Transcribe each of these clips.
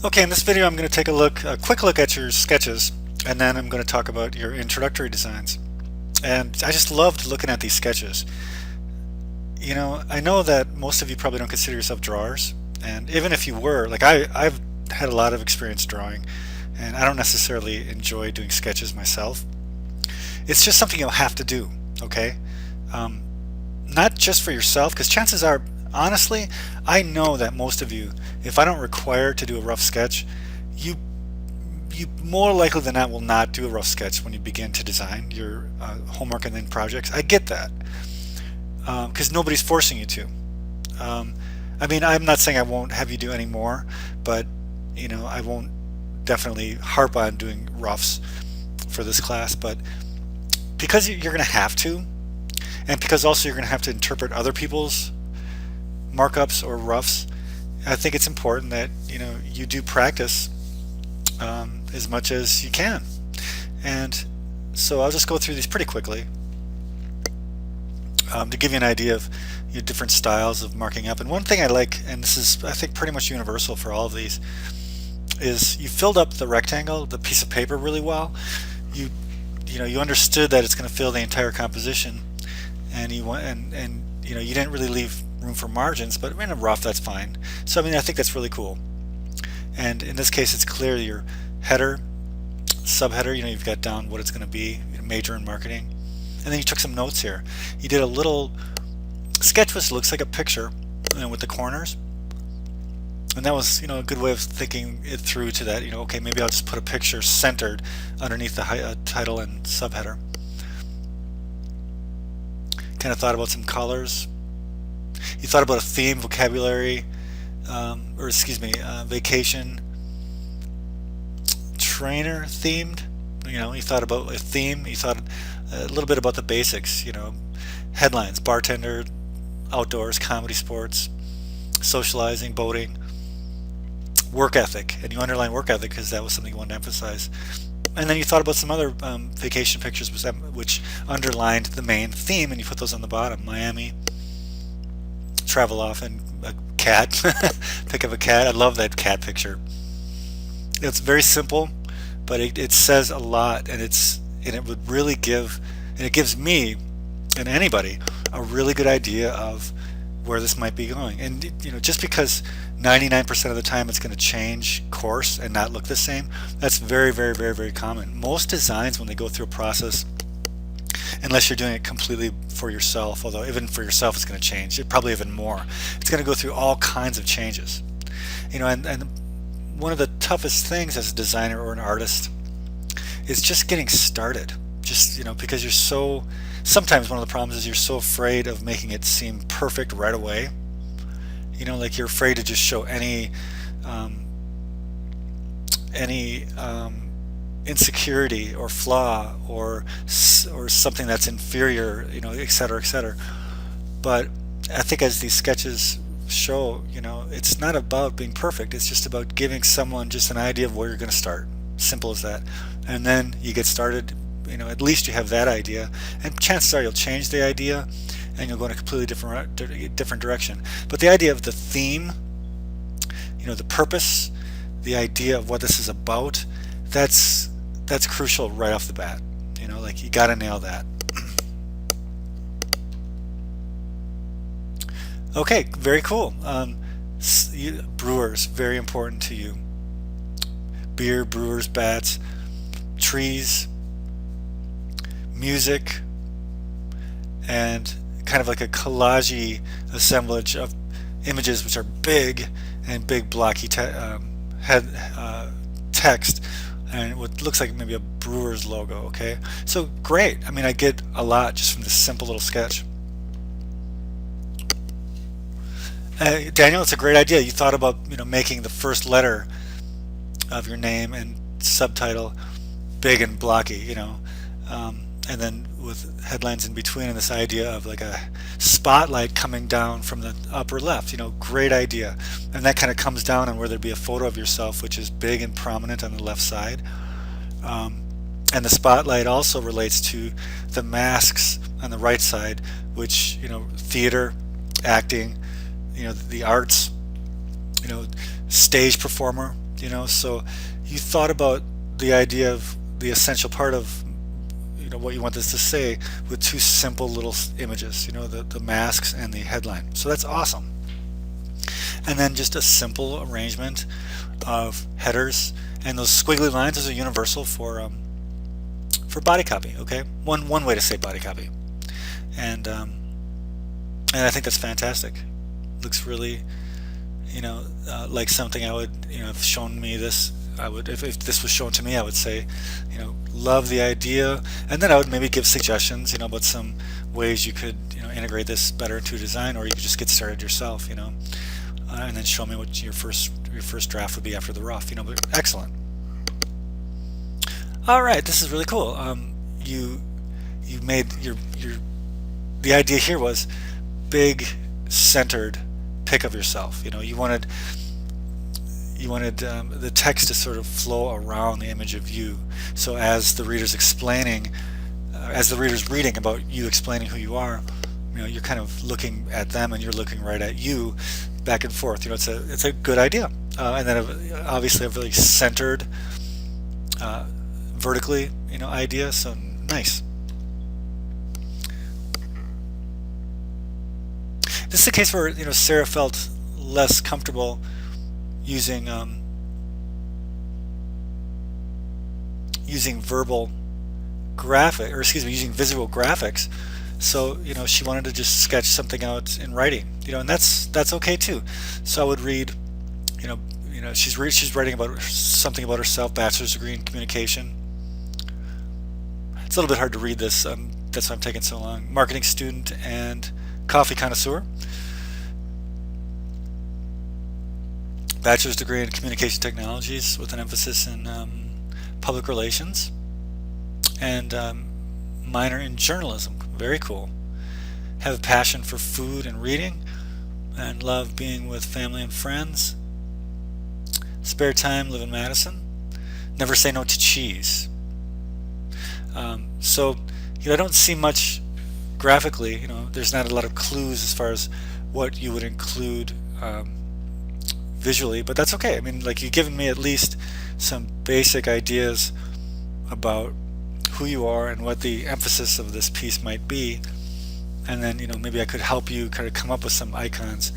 Okay, in this video I'm going to take a quick look at your sketches, and then I'm going to talk about your introductory designs. And I just loved looking at these sketches. You know, I know that most of you probably don't consider yourself drawers, and even if you were, like I've had a lot of experience drawing, and I don't necessarily enjoy doing sketches myself. It's just something you'll have to do, okay? Um, Not just for yourself, because chances are, honestly, I know that most of you, if I don't require to do a rough sketch, you you more likely than not will not do a rough sketch when you begin to design your homework and then projects. I get that because nobody's forcing you to. Um, I mean, I'm not saying I won't have you do any more, but you know, I won't definitely harp on doing roughs for this class. But because you're going to have to, and because also you're going to have to interpret other people's markups or roughs, I think it's important that you do practice as much as you can. And so I'll just go through these pretty quickly to give you an idea of different styles of marking up. And one thing I like, and this is I think pretty much universal for all of these, is you filled up the rectangle, the piece of paper really well. You you understood that it's going to fill the entire composition, and you didn't really leave room for margins, but in a rough that's fine. So I mean I think that's really cool. And in this case it's clear your header, subheader, you've got down what it's going to be, major in marketing. And then you took some notes here. You did a little sketch which looks like a picture, with the corners. And that was a good way of thinking it through to that, okay, maybe I'll just put a picture centered underneath the title and subheader. Kind of thought about some colors. You thought about a theme, vocabulary, or excuse me, vacation, trainer themed. You thought about a theme. You thought a little bit about the basics. Headlines: bartender, outdoors, comedy, sports, socializing, boating, work ethic, and you underline work ethic because that was something you wanted to emphasize. And then you thought about some other vacation pictures which underlined the main theme, and you put those on the bottom: Miami, travel often, a cat, pick up a cat. I love that cat picture. It's very simple, but it says a lot, and it would really give, and it gives me and anybody a really good idea of where this might be going. And just because 99% of the time it's going to change course and not look the same, that's very, very, very, very common. Most designs, when they go through a process, unless you're doing it completely for yourself, although even for yourself it's going to change, probably even more, it's going to go through all kinds of changes. And one of the toughest things as a designer or an artist is just getting started. Just because sometimes one of the problems is you're so afraid of making it seem perfect right away. Like you're afraid to just show any insecurity or flaw or something that's inferior, et cetera, et cetera. But I think as these sketches show, it's not about being perfect. It's just about giving someone just an idea of where you're going to start. Simple as that. And then you get started. At least you have that idea, and chances are you'll change the idea and you'll go in a completely different direction. But the idea of the theme, the purpose, the idea of what this is about, that's crucial right off the bat. Like you got to nail that. Okay, very cool. Brewers, very important to you. Beer, brewers, bats, trees, music, and kind of like a collage assemblage of images which are big and big blocky text and what looks like maybe a brewer's logo. Okay, so great. I mean, I get a lot just from this simple little sketch. Daniel, it's a great idea. You thought about making the first letter of your name and subtitle big and blocky, and then with headlines in between, and this idea of like a spotlight coming down from the upper left. Great idea. And that kind of comes down on where there'd be a photo of yourself, which is big and prominent on the left side. And the spotlight also relates to the masks on the right side, which theater, acting, the arts, stage performer, So you thought about the idea of the essential part of what you want this to say with two simple little images, the masks and the headline. So that's awesome. And then just a simple arrangement of headers, and those squiggly lines, those are universal for body copy. Okay, one way to say body copy, and I think that's fantastic. Looks really, like something I would, if shown me this, I would, if this was shown to me, I would say, love the idea, and then I would maybe give suggestions, about some ways you could, integrate this better into a design, or you could just get started yourself, and then show me what your first draft would be after the rough, But excellent. All right, this is really cool. You made the idea here was big centered pic of yourself. You wanted the text to sort of flow around the image of you. So as the reader's explaining, as the reader's reading about you explaining who you are, you're kind of looking at them and you're looking right at you, back and forth. It's a good idea. And then obviously a really centered, vertically, idea. So nice. This is a case where Sarah felt less comfortable using using verbal graphic, or excuse me, using visual graphics. So she wanted to just sketch something out in writing, and that's okay too. So I would read, she's writing about something about herself, bachelor's degree in communication. It's a little bit hard to read this. That's why I'm taking so long. Marketing student and coffee connoisseur. Bachelor's degree in communication technologies with an emphasis in public relations, and minor in journalism. Very cool. Have a passion for food and reading, and love being with family and friends. Spare time, live in Madison. Never say no to cheese. So I don't see much graphically. There's not a lot of clues as far as what you would include visually, but that's okay. I mean, like, you've given me at least some basic ideas about who you are and what the emphasis of this piece might be, and then maybe I could help you kind of come up with some icons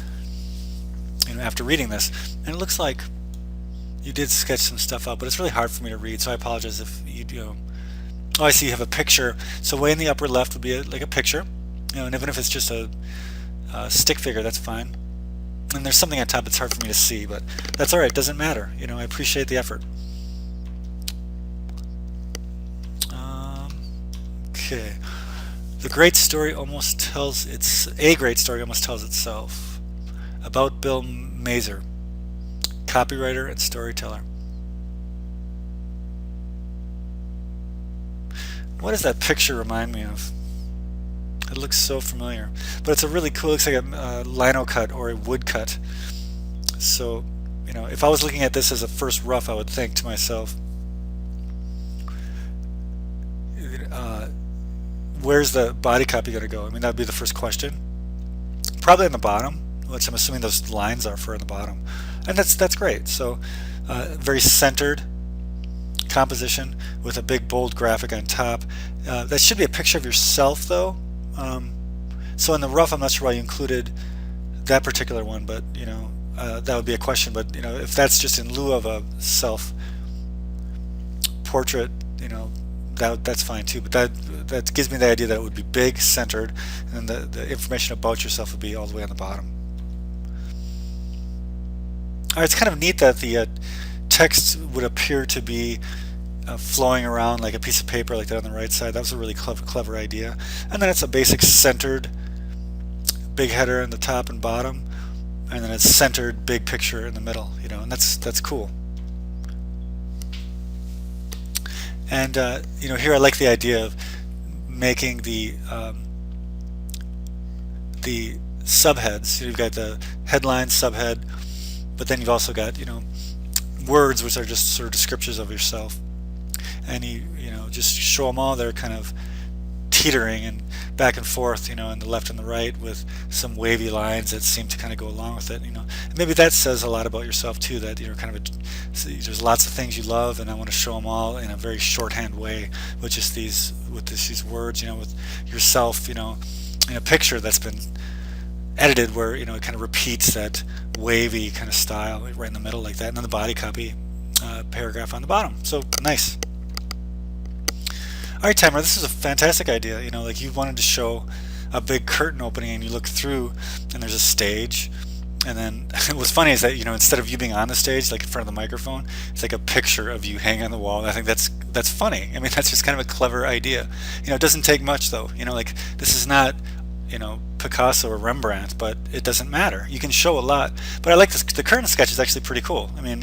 after reading this. And it looks like you did sketch some stuff out, but it's really hard for me to read, so I apologize if oh, I see you have a picture. So way in the upper left would be like a picture, and even if it's just a stick figure, that's fine. And there's something on top that's hard for me to see, but that's all right. It doesn't matter. I appreciate the effort. Okay. A great story almost tells itself. About Bill Mazer, copywriter and storyteller. What does that picture remind me of? It looks so familiar, but it's a really cool. Looks like a lino cut or a wood cut. So, if I was looking at this as a first rough, I would think to myself, where's the body copy going to go? I mean, that would be the first question. Probably in the bottom, which I'm assuming those lines are for in the bottom, and that's great. So, very centered composition with a big bold graphic on top. That should be a picture of yourself, though. So in the rough, I'm not sure why you included that particular one, but that would be a question. But if that's just in lieu of a self portrait, that's fine too. But that gives me the idea that it would be big, centered, and then the information about yourself would be all the way on the bottom. All right, it's kind of neat that the text would appear to be flowing around like a piece of paper, like that on the right side. That was a really clever idea. And then it's a basic centered big header in the top and bottom, and then it's centered big picture in the middle. And that's cool. And here I like the idea of making the subheads. You've got the headline, subhead, but then you've also got words which are just sort of descriptions of yourself, and you just show them all. They're kind of teetering and back and forth, in the left and the right, with some wavy lines that seem to kind of go along with it. And maybe that says a lot about yourself too, that you're kind of there's lots of things you love, and I want to show them all in a very shorthand way with just these words, with yourself, in a picture that's been edited where it kind of repeats that wavy kind of style right in the middle like that, and then the body copy paragraph on the bottom. So nice. All right, Timer, this is a fantastic idea. Like you wanted to show a big curtain opening, and you look through, and there's a stage, and then what's funny is that instead of you being on the stage, like in front of the microphone, it's like a picture of you hanging on the wall. And I think that's funny. I mean, that's just kind of a clever idea. It doesn't take much though. Like this is not Picasso or Rembrandt, but it doesn't matter. You can show a lot. But I like this. The curtain sketch is actually pretty cool. I mean,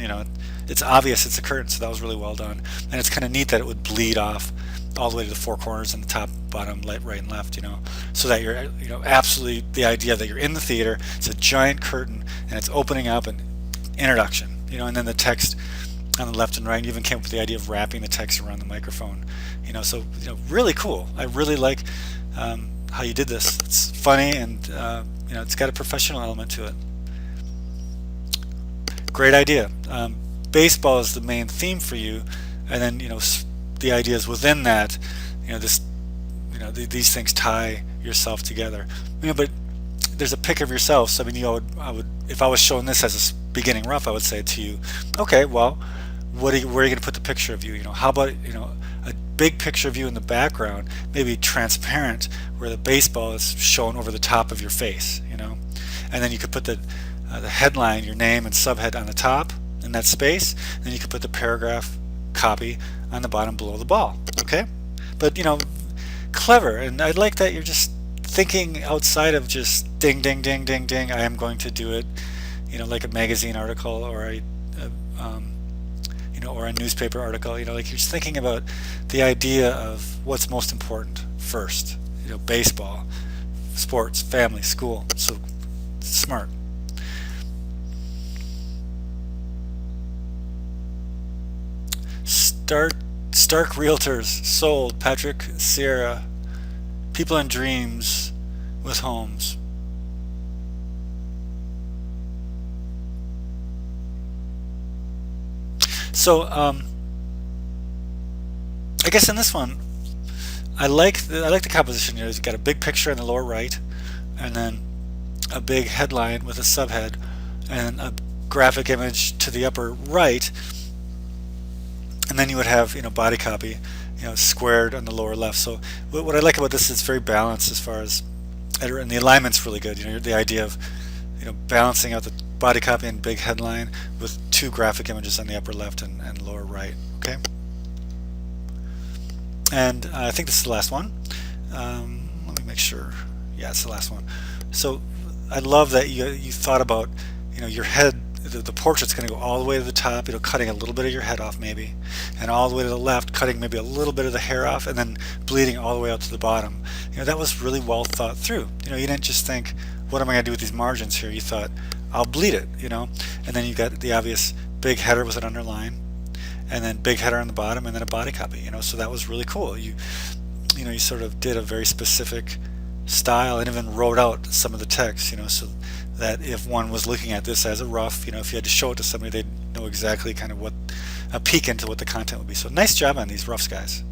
it's obvious it's a curtain, so that was really well done. And it's kind of neat that it would bleed off all the way to the four corners and the top, bottom, right and left, so that you're, absolutely the idea that you're in the theater. It's a giant curtain and it's opening up, and introduction, and then the text on the left and right. You even came up with the idea of wrapping the text around the microphone, so really cool. I really like how you did this. It's funny, and it's got a professional element to it. Great idea. Baseball is the main theme for you, and then the ideas within that, these things tie yourself together. But there's a pic of yourself. So I mean, I would, if I was showing this as a beginning rough, I would say to you, okay, well, where are you going to put the picture of you? How about a big picture of you in the background, maybe transparent, where the baseball is shown over the top of your face, and then you could put the headline, your name and subhead on the top in that space. Then you could put the paragraph copy on the bottom below the ball. Okay, but clever, and I like that you're just thinking outside of just ding ding ding ding ding. I am going to do it, like a magazine article or or a newspaper article. Like you're just thinking about the idea of what's most important first. Baseball, sports, family, school. So smart. Stark Realtors sold. Patrick Sierra. People and Dreams with Homes. So I guess in this one, I like the composition. You've got a big picture in the lower right, and then a big headline with a subhead, and a graphic image to the upper right. And then you would have, body copy, squared on the lower left. So what I like about this is it's very balanced as far as, and the alignment's really good. The idea of, balancing out the body copy and big headline with two graphic images on the upper left and lower right. Okay. And I think this is the last one. Let me make sure. Yeah, it's the last one. So I love that you thought about, your head. The portrait's going to go all the way to the top, cutting a little bit of your head off maybe, and all the way to the left, cutting maybe a little bit of the hair off, and then bleeding all the way out to the bottom. That was really well thought through. You didn't just think, what am I going to do with these margins here? You thought, I'll bleed it, and then you got the obvious big header with an underline, and then big header on the bottom, and then a body copy. So that was really cool. You sort of did a very specific style, and even wrote out some of the text, so that if one was looking at this as a rough, if you had to show it to somebody, they'd know exactly kind of what a peek into what the content would be. So nice job on these roughs, guys.